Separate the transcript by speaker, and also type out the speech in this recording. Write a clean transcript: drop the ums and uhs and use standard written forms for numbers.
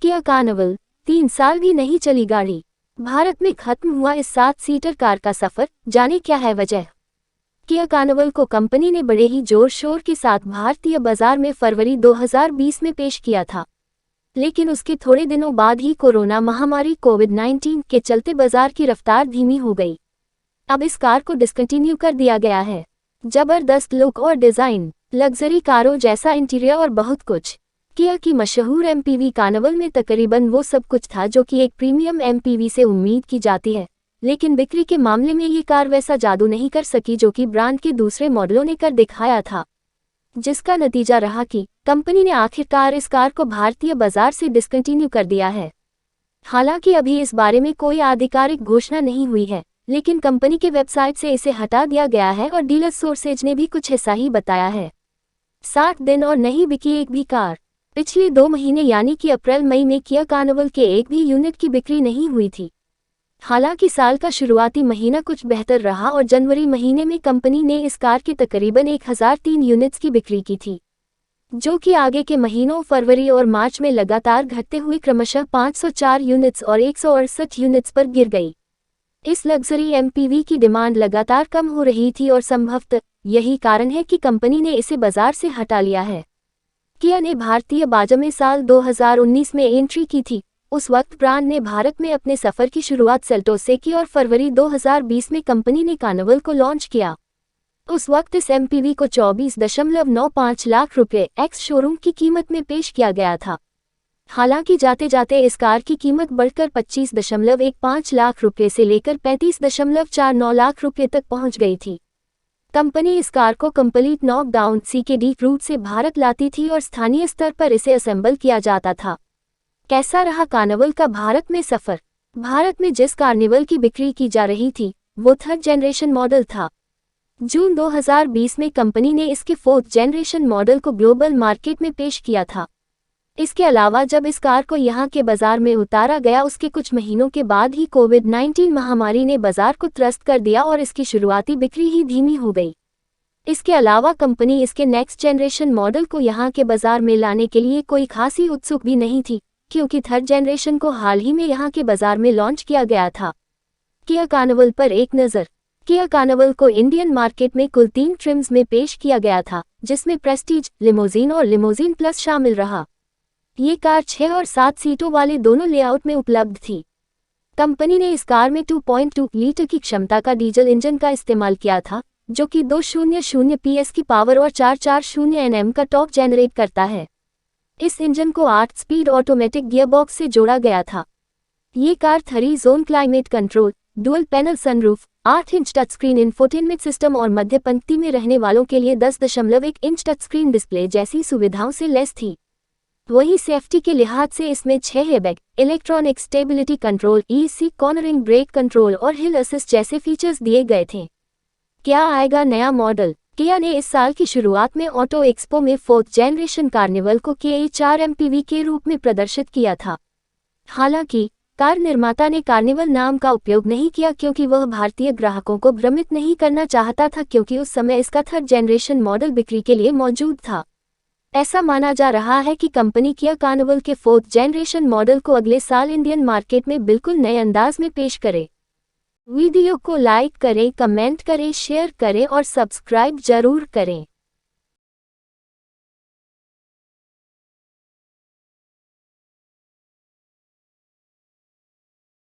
Speaker 1: Kia Carnival 3 साल भी नहीं चली गाड़ी। भारत में खत्म हुआ इस 7 सीटर कार का सफर, जाने क्या है वजह। किया कार्निवल को कंपनी ने बड़े ही जोर शोर के साथ भारतीय बाजार में फरवरी 2020 में पेश किया था, लेकिन उसके थोड़े दिनों बाद ही कोरोना महामारी कोविड-19 के चलते बाजार की रफ्तार धीमी हो गई। अब इस कार को डिसकंटिन्यू कर दिया गया है। जबरदस्त लुक और डिजाइन, लग्जरी कारों जैसा इंटीरियर और बहुत कुछ। किया की मशहूर एमपीवी कार्निवल में तकरीबन वो सब कुछ था जो कि एक प्रीमियम एमपीवी से उम्मीद की जाती है, लेकिन बिक्री के मामले में ये कार वैसा जादू नहीं कर सकी जो कि ब्रांड के दूसरे मॉडलों ने कर दिखाया था, जिसका नतीजा रहा कि कंपनी ने आखिरकार इस कार को भारतीय बाजार से डिसकंटिन्यू कर दिया है। हालांकि अभी इस बारे में कोई आधिकारिक घोषणा नहीं हुई है, लेकिन कंपनी के वेबसाइट से इसे हटा दिया गया है और डीलर सोर्सेज ने भी कुछ ऐसा ही बताया है। 60 दिन और नहीं बिकी एक भी कार। पिछले 2 महीने यानी कि अप्रैल मई में किया कार्निवल के एक भी यूनिट की बिक्री नहीं हुई थी। हालांकि साल का शुरुआती महीना कुछ बेहतर रहा और जनवरी महीने में कंपनी ने इस कार के तकरीबन 1003 यूनिट्स की बिक्री की थी, जो कि आगे के महीनों फरवरी और मार्च में लगातार घटते हुए क्रमशः 504 यूनिट्स और 168 यूनिट्स पर गिर गई। इस लग्जरी एमपीवी की डिमांड लगातार कम हो रही थी और संभवतः यही कारण है कि कंपनी ने इसे बाजार से हटा लिया है। किया ने भारतीय बाजार में साल 2019 में एंट्री की थी। उस वक्त ब्रांड ने भारत में अपने सफर की शुरुआत सेल्टोस से की और फरवरी 2020 में कंपनी ने कार्निवल को लॉन्च किया। उस वक्त इस एमपीवी को 24.95 लाख रुपए एक्स शोरूम की कीमत में पेश किया गया था। हालांकि जाते जाते इस कार की कीमत बढ़कर 25.15 लाख रुपए से लेकर 35.49 लाख रुपए तक पहुंच गई थी। कंपनी इस कार को कंप्लीट नॉकडाउन सीकेडी रूट से भारत लाती थी और स्थानीय स्तर पर इसे असेंबल किया जाता था। कैसा रहा कार्निवल का भारत में सफर। भारत में जिस कार्निवल की बिक्री की जा रही थी वो 3rd जनरेशन मॉडल था। जून 2020 में कंपनी ने इसके 4th जनरेशन मॉडल को ग्लोबल मार्केट में पेश किया था। इसके अलावा जब इस कार को यहाँ के बाजार में उतारा गया उसके कुछ महीनों के बाद ही कोविड-19 महामारी ने बाजार को त्रस्त कर दिया और इसकी शुरुआती बिक्री ही धीमी हो गई। इसके अलावा कंपनी इसके नेक्स्ट जनरेशन मॉडल को यहाँ के बाजार में लाने के लिए कोई खासी उत्सुक भी नहीं थी, क्योंकि 3rd जनरेशन को हाल ही में यहाँ के बाजार में लॉन्च किया गया था। किया कार्निवल पर एक नज़र। किया कार्निवल को इंडियन मार्केट में कुल 3 ट्रिम्स में पेश किया गया था, जिसमें प्रेस्टीज, लिमोजीन और लिमोजीन प्लस शामिल रहा। ये कार 6 और 7 सीटों वाले दोनों लेआउट में उपलब्ध थी। कंपनी ने इस कार में 2.2 लीटर की क्षमता का डीजल इंजन का इस्तेमाल किया था, जो कि 200 PS की पावर और 440 Nm का टॉर्क जनरेट करता है। इस इंजन को 8 स्पीड ऑटोमेटिक गियरबॉक्स से जोड़ा गया था। ये car 3 zone climate control, dual panel sunroof, 8 inch touch screen infotainment system और मध्य पंक्ति में रहने वालों के लिए 10.1 इंच टच स्क्रीन डिस्प्ले जैसी सुविधाओं से लैस थी। वहीं सेफ्टी के लिहाज से इसमें 6 airbag, electronic stability control, ESC cornering brake control और हिल असिस्ट जैसे फीचर्स दिए गए थे। क्या आएगा नया मॉडल। किया ने इस साल की शुरुआत में ऑटो एक्सपो में 4th जनरेशन कार्निवल को KA4 एमपीवी के रूप में प्रदर्शित किया था। हालांकि कार निर्माता ने कार्निवल नाम का उपयोग नहीं किया, क्योंकि वह भारतीय ग्राहकों को भ्रमित नहीं करना चाहता था, क्योंकि उस समय इसका 3rd जनरेशन मॉडल बिक्री के लिए मौजूद था। ऐसा माना जा रहा है कि कंपनी किया कार्निवल के 4th जनरेशन मॉडल को अगले साल इंडियन मार्केट में बिल्कुल नए अंदाज में पेश करे। वीडियो को लाइक करें, कमेंट करें, शेयर करें और सब्सक्राइब जरूर करें।